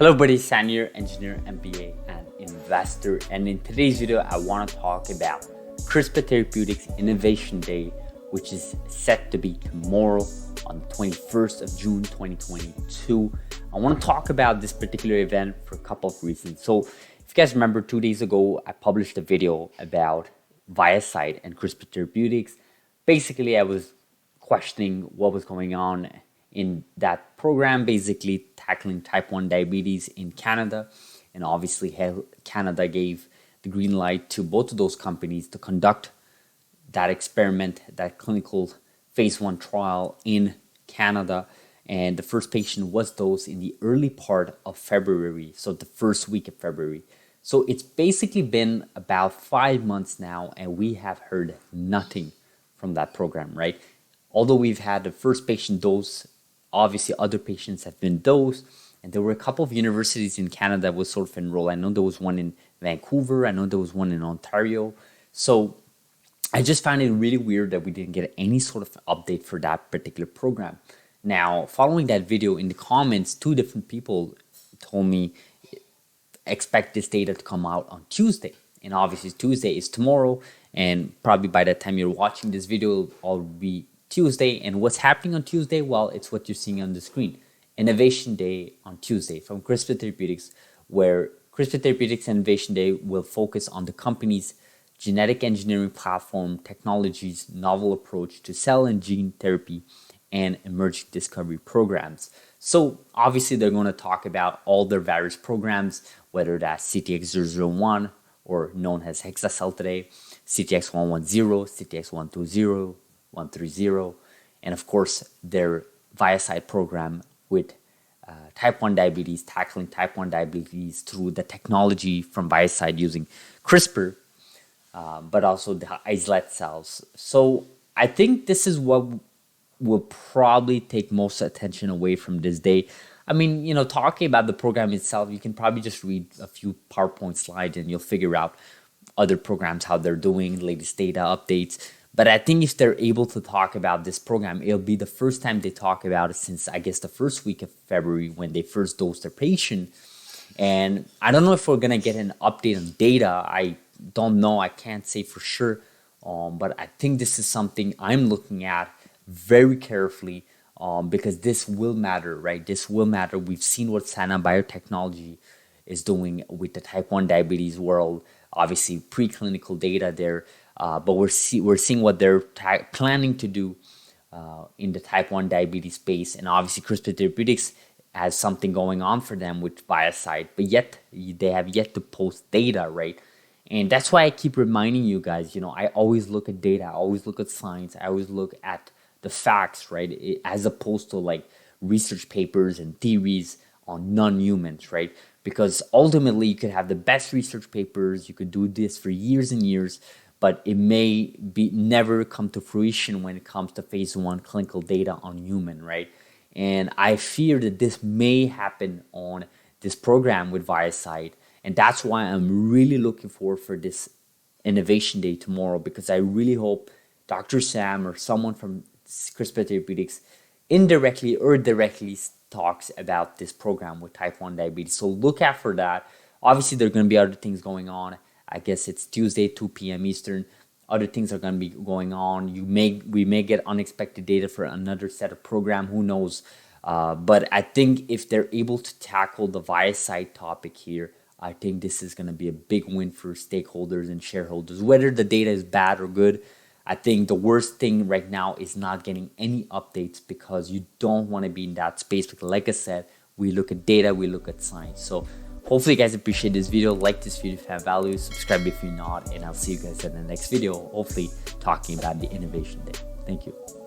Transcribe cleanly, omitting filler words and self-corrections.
Hello buddies, San here, engineer, MBA, and investor. And in today's video, I want to talk about CRISPR Therapeutics Innovation Day, which is set to be tomorrow on the 21st of June, 2022. I want to talk about this particular event for a couple of reasons. So if you guys remember, 2 days ago, I published a video about ViaCyte and CRISPR Therapeutics. Basically, I was questioning what was going on in that program, basically tackling type 1 diabetes in Canada. And obviously Canada gave the green light to both of those companies to conduct that experiment, that clinical phase 1 trial in Canada. And the first patient was dosed in the early part of February, so the first week of February. So it's basically been about 5 months now, and we have heard nothing from that program, right? Although we've had the first patient dose, obviously other patients have been dosed, and there were a couple of universities in Canada that was sort of enrolled. I know there was one in Vancouver, I know there was one in Ontario. So I just found it really weird that we didn't get any sort of update for that particular program. Now, following that video, in the comments, 2 different people told me expect this data to come out on Tuesday. And obviously Tuesday is tomorrow, and probably by the time you're watching this video, it'll be Tuesday. And what's happening on Tuesday? Well, it's what you're seeing on the screen. Innovation Day on Tuesday from CRISPR Therapeutics, where CRISPR Therapeutics Innovation Day will focus on the company's genetic engineering platform technologies, novel approach to cell and gene therapy, and emerging discovery programs. So obviously they're going to talk about all their various programs, whether that's CTX001 or known as Hexacell today, CTX110, CTX120, 130, and of course their ViaCyte program with type 1 diabetes, tackling type 1 diabetes through the technology from ViaCyte using CRISPR, but also the islet cells. So I think this is what will probably take most attention away from this day. I mean, you know, talking about the program itself, you can probably just read a few PowerPoint slides and you'll figure out other programs, how they're doing, latest data updates. But I think if they're able to talk about this program, it'll be the first time they talk about it since, I guess, the first week of February when they first dosed their patient. And I don't know if we're going to get an update on data. I don't know. I can't say for sure. But I think this is something I'm looking at very carefully because this will matter, right? This will matter. We've seen what Sana Biotechnology is doing with the type 1 diabetes world. Obviously, preclinical data there. But we're seeing what they're planning to do in the type 1 diabetes space. And obviously CRISPR Therapeutics has something going on for them with ViaCyte, but yet they have yet to post data, right? And that's why I keep reminding you guys, you know, I always look at data, I always look at science, I always look at the facts, right? As opposed to like research papers and theories on non-humans, right? Because ultimately you could have the best research papers, you could do this for years and years, but it may be never come to fruition when it comes to phase 1 clinical data on human, right? And I fear that this may happen on this program with ViaCyte, and that's why I'm really looking forward for this Innovation Day tomorrow, because I really hope Dr. Sam or someone from CRISPR Therapeutics indirectly or directly talks about this program with type 1 diabetes. So look out for that. Obviously, there are going to be other things going on. I guess it's Tuesday, 2 p.m. Eastern. Other things are going to be going on. We may get unexpected data for another set of program. Who knows? But I think if they're able to tackle the ViaCyte topic here, I think this is going to be a big win for stakeholders and shareholders. Whether the data is bad or good, I think the worst thing right now is not getting any updates because you don't want to be in that space. Because like I said, we look at data, we look at science. So hopefully you guys appreciate this video. Like this video if you have value, subscribe if you're not, and I'll see you guys in the next video, hopefully talking about the Innovation Day. Thank you.